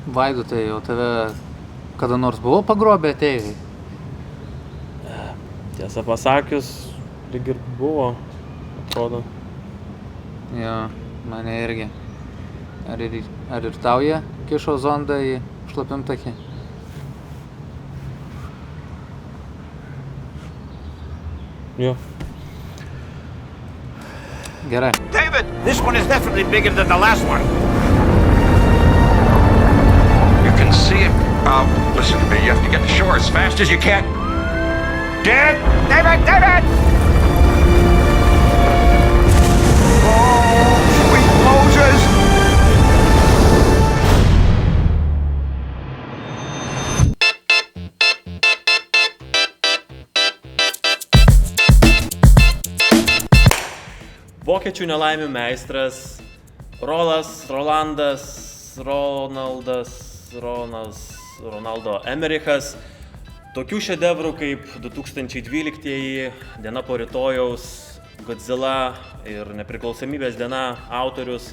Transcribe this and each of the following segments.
Vaidotai, o tave kada nors buvo pagrobę ateiviai? Tiesą pasakius, lyg ir buvo, atrodo. Jo, mane irgi. Ar ir tau jie kišo zondą į šlapimtakį? Jo. Gerai. David, this one is definitely bigger than the last one. You can see it. Listen to me. You have to get to shore as fast as you can. Dad! David! David! Oh, sweet Moses! Vokiečių nelaimių meistras Ronaldo Emerichas. Tokių šedevrų kaip 2012-ieji, Diena po rytojaus, Godzilla ir Nepriklausomybės diena autorius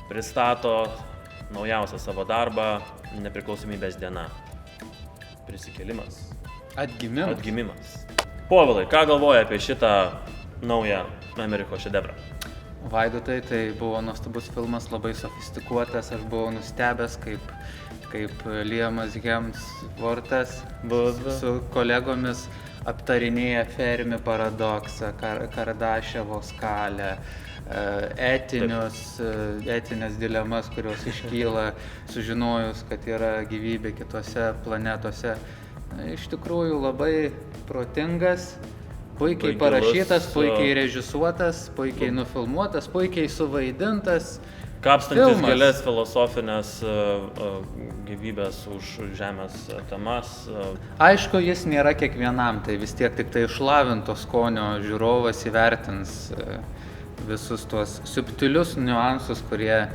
pristato naujausią savo darbą Nepriklausomybės diena. Prisikėlimas. Atgimimas. Povilai, ką galvoji apie šitą naują Emericho šedevrą? Vaidotai, tai buvo nuostabus filmas, labai sofistikuotas, aš buvau nustebęs, kaip Liamas Hemsworthas su kolegomis aptarinėja Fermi paradoksą, Kardashevo skalę, etinės dilemas, kurios iškyla sužinojus, kad yra gyvybė kitose planetose. Iš tikrųjų labai protingas, puikiai parašytas, puikiai režisuotas, puikiai nufilmuotas, puikiai suvaidintas. Kapstantis gilias filosofinės gyvybės už žemės temas. Aišku, jis nėra kiekvienam, tai vis tiek tik tai išlavinto skonio žiūrovas įvertins visus tuos subtilius niuansus, kurie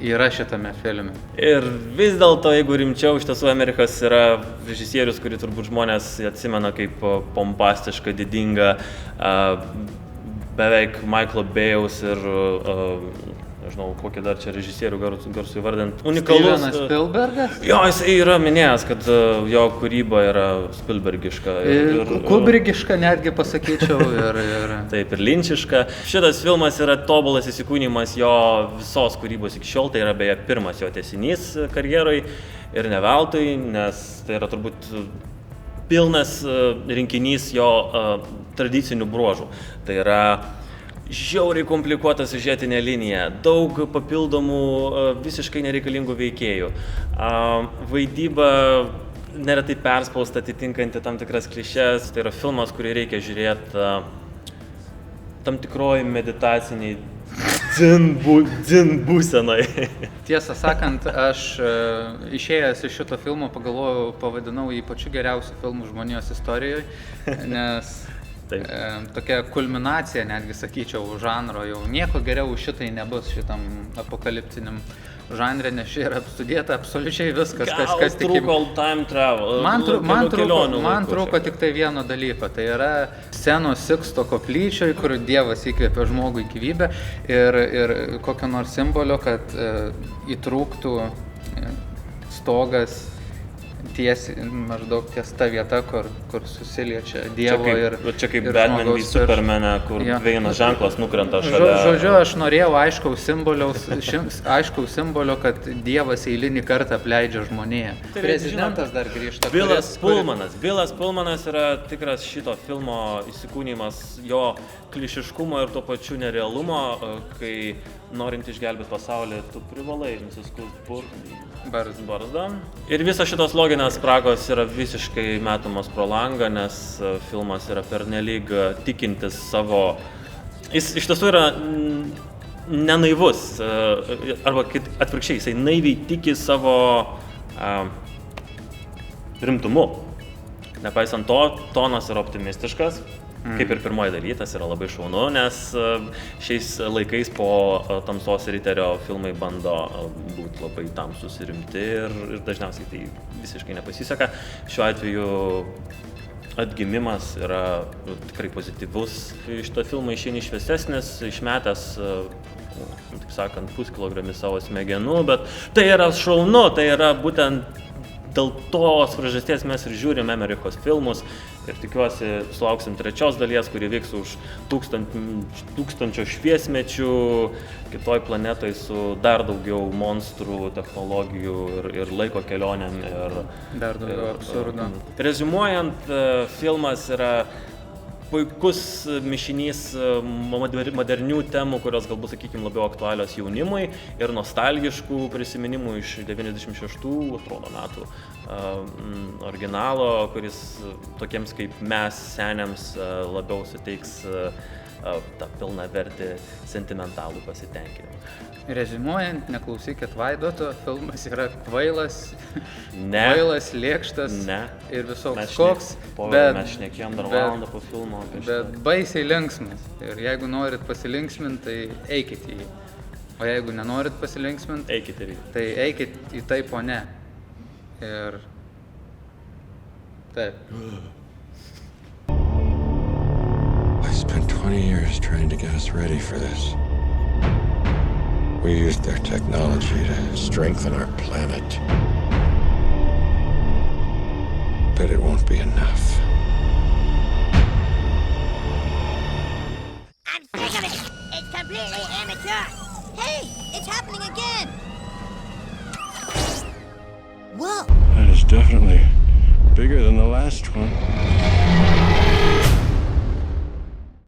yra šitame filme. Ir vis dėlto, jeigu rimčiau, iš tiesų Emerichas yra režisierius, kurį turbūt žmonės atsimena kaip pompastišką, didingą, beveik Michaelo Bayaus ir nežinau, kokį dar čia režisierių garsų įvardint. Unikalus. Stevenas Spielbergas? Jo, jis yra minėjęs, kad jo kūryba yra Spielbergiška. Kubrigiška netgi pasakyčiau. Taip, ir linčiška. Šitas filmas yra tobulas įsikūnimas jo visos kūrybos iki šiol. Tai yra beje pirmas jo tęsinys karjeroj ir ne veltui, nes tai yra turbūt pilnas rinkinys jo tradicinių bruožų. Tai yra žiauriai komplikuota siužetinė linija, daug papildomų visiškai nereikalingų veikėjų. Vaidyba neretai perspausta, atitinkanti tam tikras klišes. Tai yra filmas, kurį reikia žiūrėti tam tikroji meditaciniai dzin būsenai. Tiesą sakant, aš išėjęs iš šito filmo pavadinau jį pačiu geriausiu filmu žmonijos istorijoje, nes tokia kulminacija, netgi sakyčiau, žanro, jau nieko geriau už šitai nebus šitam apokaliptiniam žanre, nes čia yra apstudėta absoliučiai viskas, kas tik... Trūko time travel. Man trūko tik tai vieno dalyko, tai yra scenos Siksto koplyčioje, kur Dievas įkvėpė žmogui gyvybę ir kokio nors simbolio, kad įtrūktų stogas maždaug ties ta vieta, kur susiliečia Dievo ir žmogaus. Čia kaip Batman v Supermane, kur vienas ženklas nukrenta šalia. Žodžiu, aš norėjau aiškaus simbolio, kad Dievas eilinį kartą apleidžia žmoniją. Prezidentas dar grįžta. Bilas Pullmanas yra tikras šito filmo įsikūnimas, jo klišiškumo ir tuo pačiu nerealumo, kai norint išgelbėti pasaulį, tu privalai nusiskust barzdą. Ir visos šitos loginės spragos yra visiškai metamos pro langą, nes filmas yra pernelyg tikintis savo... Jis iš tiesų yra nenaivus, arba atvirkščiai, jisai naiviai tiki savo rimtumu. Nepaisant to, tonas yra optimistiškas. Kaip ir pirmoji daly, tas yra labai šaunu, nes šiais laikais po Tamsos riterio filmai bando būti labai tamsus ir rimti ir dažniausiai tai visiškai nepasiseka. Šiuo atveju Atgimimas yra tikrai pozityvus. Iš to filmo išeini šviesesnis, išmetęs taip sakant, puskilogramį savo smegenų, bet tai yra šaunu, tai yra būtent dėl tos priežasties mes ir žiūrim Amerikos filmus ir tikiuosi sulauksim 3 dalies, kuri vyks už tūkstančio šviesmečių kitoj planetoj su dar daugiau monstrų, technologijų ir laiko kelionėm. Dar daugiau absurdo. Reziumuojant, filmas yra puikus mišinys modernių temų, kurios galbūt, sakykime, labiau aktualios jaunimui ir nostalgiškų prisiminimų iš 96 atrodo metų originalo, kuris tokiems kaip mes seniams labiau suteiks tą pilną vertį sentimentalų pasitenkinimą. Rezimuojant, neklausykit Vaidoto, filmas yra kvailas, Ne. kvailas, lėkštas Ne. ir visoks Mes koks, mes šnekėjom dar valandą po filmo. bet baisiai linksmas. Ir jeigu norit pasilinksminti, tai eikit į jį. O jeigu nenorit pasilinksminti, Eikit ir tai eikit į taip, o ne. Ir taip. I spent 20 years trying to get us ready for this. We used their technology to strengthen our planet. But it won't be enough. I'm sick of it! It's completely amateur! Hey! It's happening again! Whoa! That is definitely bigger than the last one.